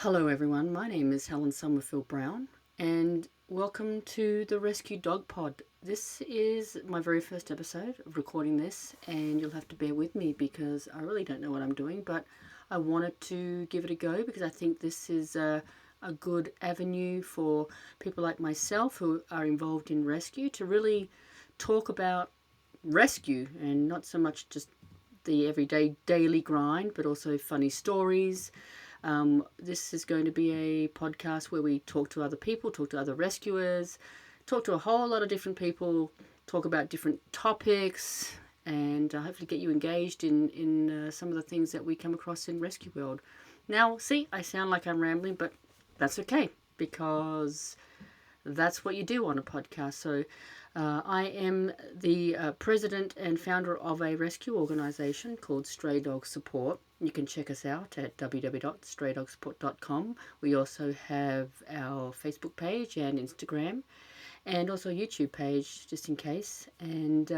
Hello everyone, my name is Helen Summerfield-Brown and welcome to the Rescue Dog Pod. This is my very first episode of recording this and you'll have to bear with me because I really don't know what I'm doing, but I wanted to give it a go because I think this is a good avenue for people like myself who are involved in rescue to really talk about rescue and not so much just the everyday daily grind, but also funny stories. This is going to be a podcast where we talk to other people, talk to other rescuers, talk to a whole lot of different people, talk about different topics, and hopefully get you engaged in some of the things that we come across in rescue world. Now, see, I sound like I'm rambling, but that's okay because that's what you do on a podcast. So I am the president and founder of a rescue organisation called Stray Dog Support. You can check us out at www.straydogsupport.com. We also have our Facebook page and Instagram and also a YouTube page just in case. And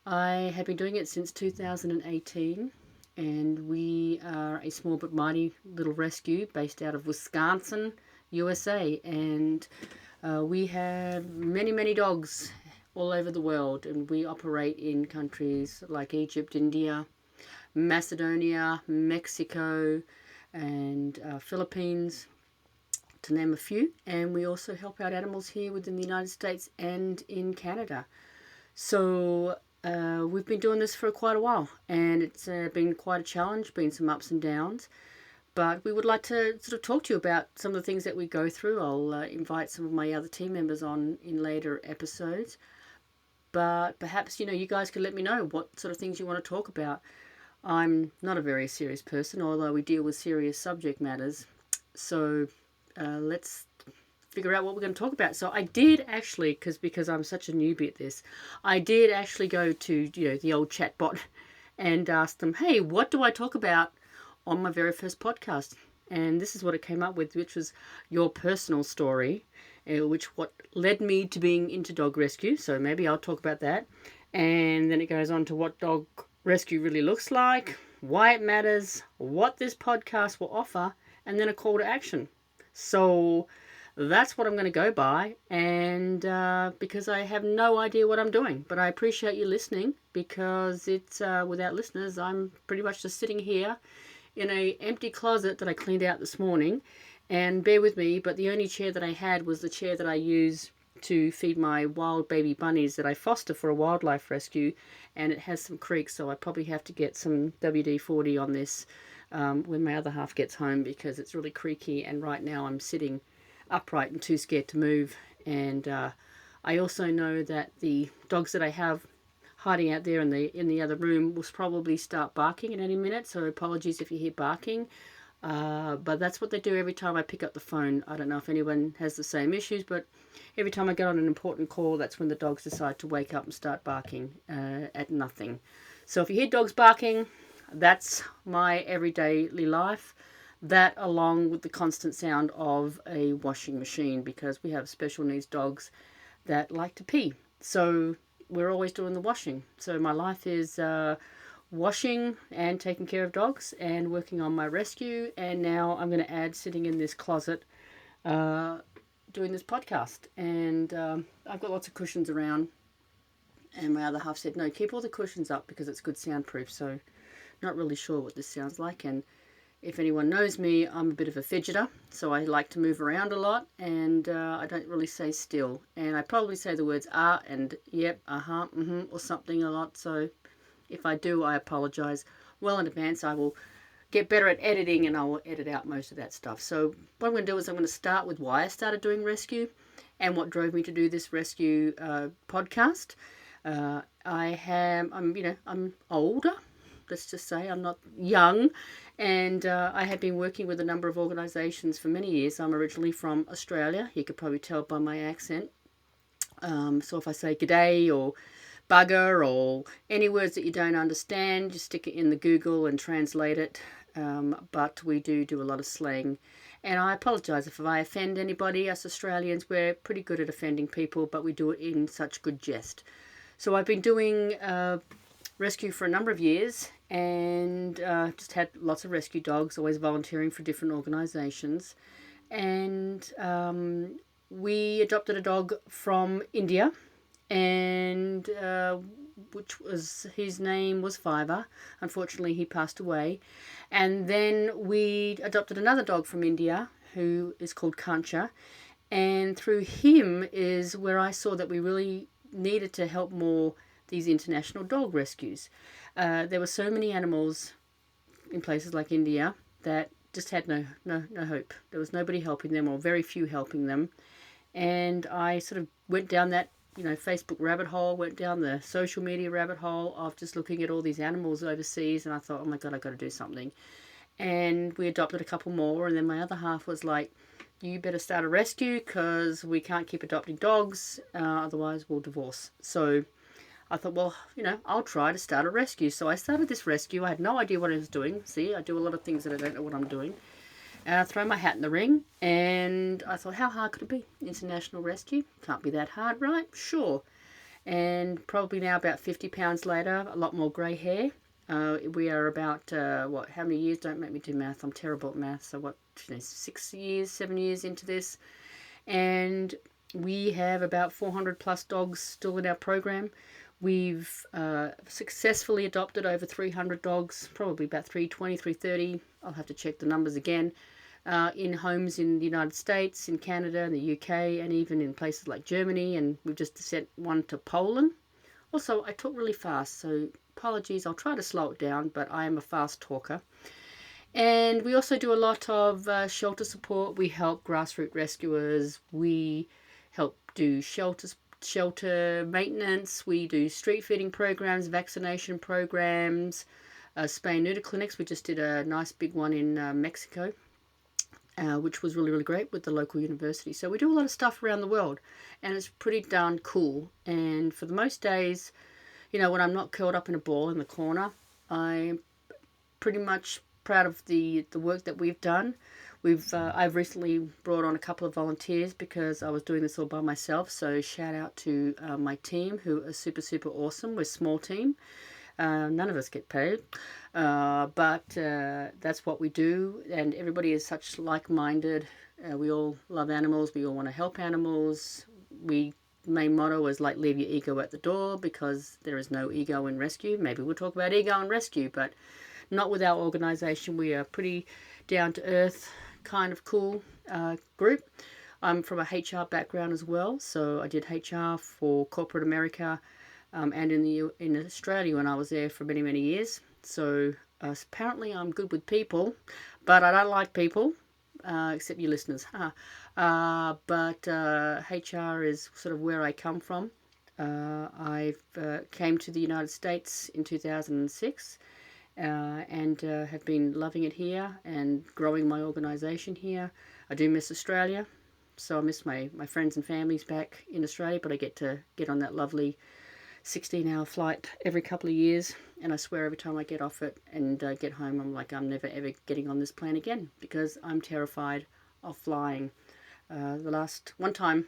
I have been doing it since 2018. And we are a small but mighty little rescue based out of Wisconsin, USA. And we have many dogs all over the world, and we operate in countries like Egypt, India, Macedonia, Mexico, and Philippines, to name a few. And we also help out animals here within the United States and in Canada. So we've been doing this for quite a while, and it's been quite a challenge, been some ups and downs. But we would like to sort of talk to you about some of the things that we go through. I'll invite some of my other team members on in later episodes. But perhaps, you guys could let me know what sort of things you want to talk about. I'm not a very serious person, although we deal with serious subject matters. So let's figure out what we're going to talk about. So I did actually, because I'm such a newbie at this, I did actually go to the old chatbot and ask them, hey, what do I talk about on my very first podcast? And this is what it came up with, which was your personal story, what led me to being into dog rescue. So maybe I'll talk about that. And then it goes on to what dog rescue really looks like, why it matters, what this podcast will offer, and then a call to action. So that's what I'm going to go by, and because I have no idea what I'm doing, but I appreciate you listening, because it's without listeners, I'm pretty much just sitting here in a empty closet that I cleaned out this morning. And bear with me, but the only chair that I had was the chair that I use to feed my wild baby bunnies that I foster for a wildlife rescue, and it has some creaks, so I probably have to get some WD-40 on this when my other half gets home, because it's really creaky, and right now I'm sitting upright and too scared to move. And I also know that the dogs that I have hiding out there in the other room will probably start barking at any minute, so apologies if you hear barking. But that's what they do every time I pick up the phone. I don't know if anyone has the same issues, but every time I get on an important call, that's when the dogs decide to wake up and start barking at nothing. So if you hear dogs barking, that's my everyday life. That, along with the constant sound of a washing machine, because we have special needs dogs that like to pee. So we're always doing the washing. So my life is washing and taking care of dogs and working on my rescue. And now I'm going to add sitting in this closet doing this podcast. And I've got lots of cushions around. And my other half said, no, keep all the cushions up because it's good soundproof. So not really sure what this sounds like. And if anyone knows me, I'm a bit of a fidgeter, so I like to move around a lot, and I don't really say still. And I probably say the words and yep, or something a lot, so if I do, I apologise well in advance. I will get better at editing, and I will edit out most of that stuff. So what I'm going to do is I'm going to start with why I started doing rescue and what drove me to do this rescue podcast. I'm older. Let's just say I'm not young, and I have been working with a number of organisations for many years. I'm originally from Australia. You could probably tell by my accent. So if I say g'day or bugger or any words that you don't understand, just stick it in the Google and translate it. But we do a lot of slang. And I apologise if I offend anybody. Us Australians, we're pretty good at offending people, but we do it in such good jest. So I've been doing rescue for a number of years, and just had lots of rescue dogs, always volunteering for different organisations. And we adopted a dog from India, and which was, his name was Fiver. Unfortunately, he passed away. And then we adopted another dog from India who is called Kancha, and through him is where I saw that we really needed to help more these international dog rescues. There were so many animals in places like India that just had no hope. There was nobody helping them, or very few helping them. And I sort of went down that, Facebook rabbit hole, went down the social media rabbit hole of just looking at all these animals overseas, and I thought, oh my God, I've got to do something. And we adopted a couple more, and then my other half was like, you better start a rescue because we can't keep adopting dogs, otherwise we'll divorce. So I thought, well, I'll try to start a rescue. So I started this rescue. I had no idea what I was doing. See, I do a lot of things that I don't know what I'm doing. And I throw my hat in the ring, and I thought, how hard could it be? International rescue? Can't be that hard, right? Sure. And probably now, about 50 pounds later, a lot more grey hair. We are about, how many years? Don't make me do math. I'm terrible at math. So 6 years, 7 years into this. And we have about 400 plus dogs still in our program. We've successfully adopted over 300 dogs, probably about 320, 330. I'll have to check the numbers again. In homes in the United States, in Canada, and the UK, and even in places like Germany. And we've just sent one to Poland. Also, I talk really fast, so apologies. I'll try to slow it down, but I am a fast talker. And we also do a lot of shelter support. We help grassroots rescuers. We help do shelter maintenance. We do street feeding programs, vaccination programs, spay and neuter clinics. We just did a nice big one in Mexico, which was really, really great with the local university. So we do a lot of stuff around the world, and it's pretty darn cool. And for the most days, when I'm not curled up in a ball in the corner, I'm pretty much proud of the work that we've done. I've recently brought on a couple of volunteers because I was doing this all by myself. So shout out to my team, who are super, super awesome. We're a small team. None of us get paid, but that's what we do, and everybody is such like-minded. We all love animals. We all want to help animals. Main motto is like, leave your ego at the door, because there is no ego in rescue. Maybe we'll talk about ego in rescue, but not with our organisation. We are pretty down-to-earth, kind of cool group. I'm from a HR background as well, so I did HR for corporate America, and in Australia when I was there for many, many years. So apparently I'm good with people, but I don't like people, except you listeners. But HR is sort of where I come from. I came to the United States in 2006, and have been loving it here and growing my organisation here. I do miss Australia, so I miss my friends and families back in Australia, but I get to get on that lovely 16-hour flight every couple of years, and I swear every time I get off it and get home, I'm like, I'm never ever getting on this plane again, because I'm terrified of flying. The last one time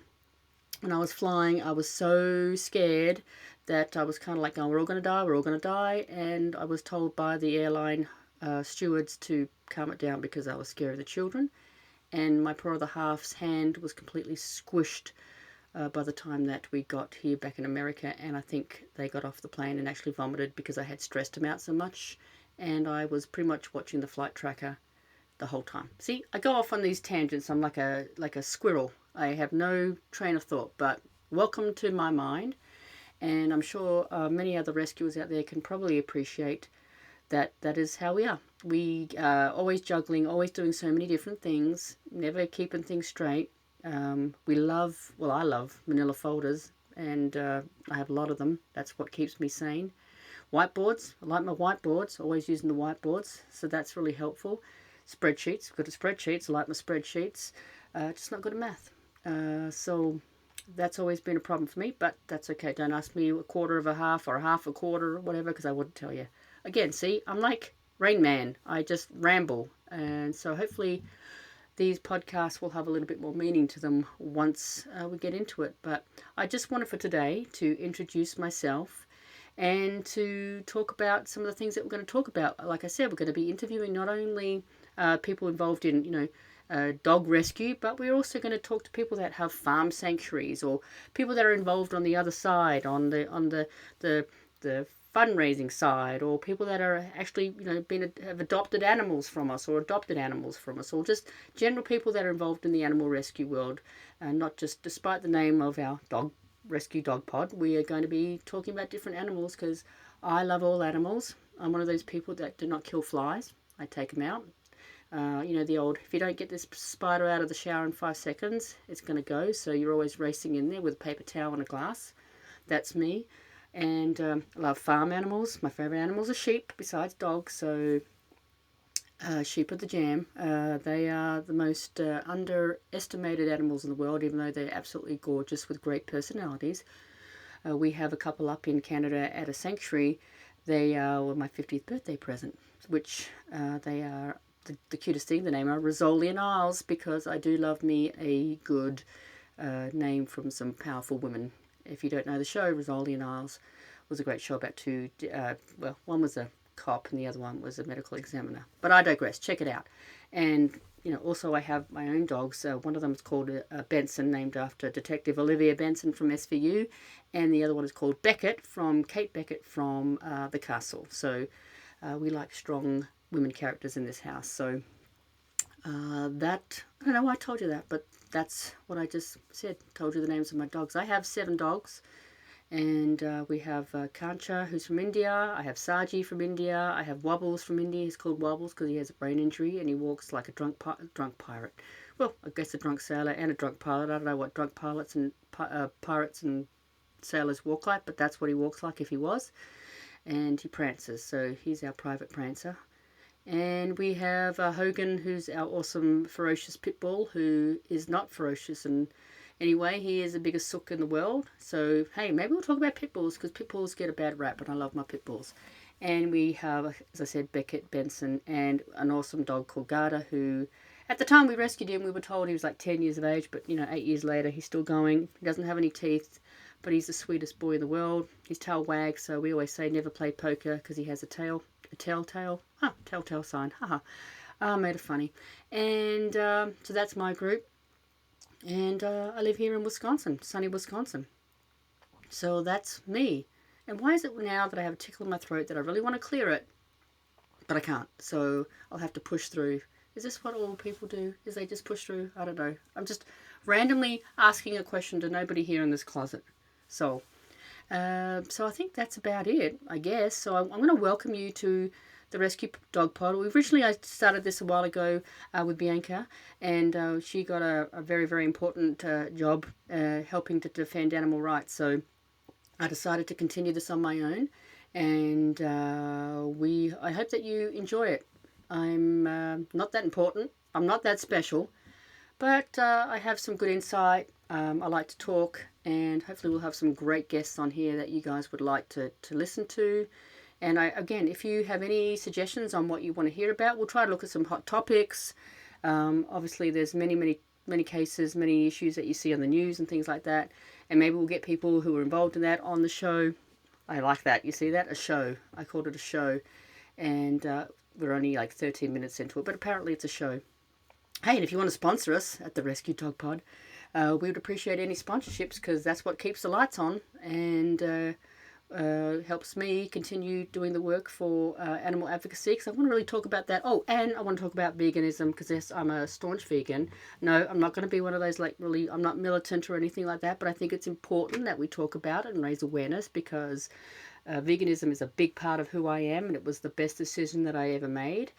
when I was flying, I was so scared that I was kind of like, oh, we're all going to die, and I was told by the airline stewards to calm it down because I was scared of the children, and my poor other half's hand was completely squished by the time that we got here back in America, and I think they got off the plane and actually vomited because I had stressed them out so much, and I was pretty much watching the flight tracker the whole time. See, I go off on these tangents. I'm like a squirrel. I have no train of thought, but welcome to my mind, and I'm sure many other rescuers out there can probably appreciate that is how we are. We are always juggling, always doing so many different things, never keeping things straight. I love manila folders, and I have a lot of them. That's what keeps me sane. Whiteboards, I like my whiteboards, always using the whiteboards, so that's really helpful. Spreadsheets, good at spreadsheets, I like my spreadsheets, just not good at math. So that's always been a problem for me, but that's okay. Don't ask me a quarter of a half or a half a quarter or whatever, because I wouldn't tell you. Again, see, I'm like Rain Man, I just ramble, and so hopefully these podcasts will have a little bit more meaning to them once we get into it. But I just wanted for today to introduce myself and to talk about some of the things that we're going to talk about. Like I said, we're going to be interviewing not only people involved in, dog rescue, but we're also going to talk to people that have farm sanctuaries, or people that are involved on the other side, on the fundraising side, or people that are actually, have adopted animals from us, or or just general people that are involved in the animal rescue world, and not just, despite the name of our rescue dog pod, we are going to be talking about different animals because I love all animals. I'm one of those people that do not kill flies. I take them out. The old, if you don't get this spider out of the shower in 5 seconds, it's going to go. So you're always racing in there with a paper towel and a glass. That's me. And I love farm animals. My favourite animals are sheep, besides dogs. So sheep are the jam. They are the most underestimated animals in the world, even though they're absolutely gorgeous with great personalities. We have a couple up in Canada at a sanctuary. They were my 50th birthday present, which they are the cutest thing. The name are Rizzoli and Isles, because I do love me a good name from some powerful women. If you don't know the show, Rizzoli and Isles was a great show about two, one was a cop and the other one was a medical examiner. But I digress. Check it out. And also I have my own dogs. One of them is called Benson, named after Detective Olivia Benson from SVU, and the other one is called Beckett, from Kate Beckett from The Castle. So we like strong women characters in this house. So that, I don't know why I told you that, but that's what I just said. Told you the names of my dogs. I have 7 dogs. And we have Kancha, who's from India. I have Saji from India. I have Wobbles from India. He's called Wobbles because he has a brain injury and he walks like a drunk pirate. Well, I guess a drunk sailor and a drunk pilot. I don't know what drunk pilots and pirates and sailors walk like, but that's what he walks like if he was. And he prances, so he's our private prancer. And we have Hogan, who's our awesome ferocious pit bull, who is not ferocious. And anyway, he is the biggest sook in the world. So, hey, maybe we'll talk about pit bulls, because pit bulls get a bad rap, and I love my pit bulls. And we have, as I said, Beckett, Benson, and an awesome dog called Garda, who, at the time we rescued him, we were told he was like 10 years of age, but, 8 years later, he's still going. He doesn't have any teeth, but he's the sweetest boy in the world. His tail wags, so we always say never play poker, because he has a telltale sign. Haha. Made it funny. And so that's my group. And I live here in Wisconsin, sunny Wisconsin. So that's me. And why is it now that I have a tickle in my throat that I really want to clear it, but I can't? So I'll have to push through. Is this what all people do? Is they just push through? I don't know. I'm just randomly asking a question to nobody here in this closet. So I think that's about it, I guess. So I'm going to welcome you to the Rescue Dog Pod. I started this a while ago with Bianca, and she got a very, very important job helping to defend animal rights. So I decided to continue this on my own, and I hope that you enjoy it. I'm not that important. I'm not that special, but I have some good insight. I like to talk, and hopefully we'll have some great guests on here that you guys would like to listen to. And again, if you have any suggestions on what you want to hear about, we'll try to look at some hot topics. Obviously, there's many cases, many issues that you see on the news and things like that. And maybe we'll get people who are involved in that on the show. I like that. You see that? A show. I called it a show. And we're only like 13 minutes into it, but apparently it's a show. Hey, and if you want to sponsor us at the Rescue Dog Pod, we would appreciate any sponsorships, because that's what keeps the lights on and helps me continue doing the work for animal advocacy, because I want to really talk about that. Oh, and I want to talk about veganism, because yes, I'm a staunch vegan. No, I'm not going to be one of those I'm not militant or anything like that, but I think it's important that we talk about it and raise awareness, because veganism is a big part of who I am, and it was the best decision that I ever made.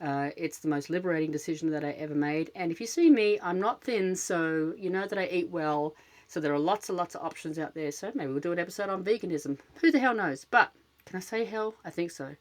It's the most liberating decision that I ever made. And if you see me, I'm not thin, so you know that I eat well. So there are lots and lots of options out there. So maybe we'll do an episode on veganism. Who the hell knows? But can I say hell? I think so.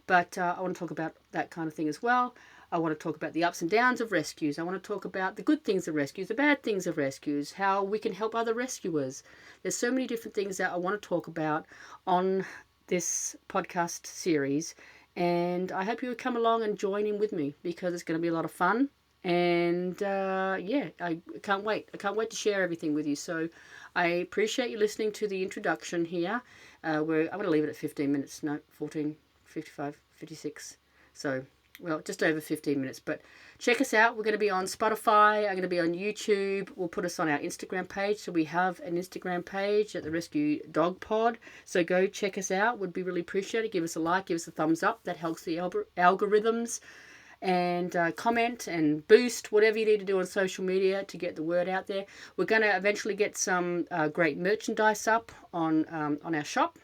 But I want to talk about that kind of thing as well. I want to talk about the ups and downs of rescues. I want to talk about the good things of rescues, the bad things of rescues, how we can help other rescuers. There's so many different things that I want to talk about on this podcast series. And I hope you would come along and join in with me, because it's going to be a lot of fun. And I can't wait. I can't wait to share everything with you. So I appreciate you listening to the introduction here. I'm going to leave it at 15 minutes. No, 14, 55, 56. So, well, just over 15 minutes. But check us out. We're going to be on Spotify. I'm going to be on YouTube. We'll put us on our Instagram page. So we have an Instagram page at the Rescue Dog Pod. So go check us out. Would be really appreciated. Give us a like. Give us a thumbs up. That helps the algorithms. And comment and boost whatever you need to do on social media to get the word out there. We're going to eventually get some great merchandise up on our shop,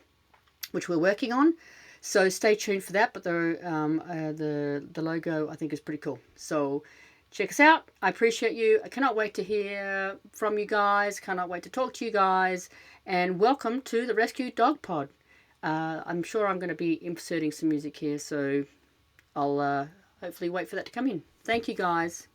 which we're working on. So stay tuned for that. But the logo I think is pretty cool. So check us out. I appreciate you. I cannot wait to hear from you guys. Cannot wait to talk to you guys. And welcome to the Rescue Dog Pod. I'm sure I'm going to be inserting some music here, so I'll hopefully wait for that to come in. Thank you, guys.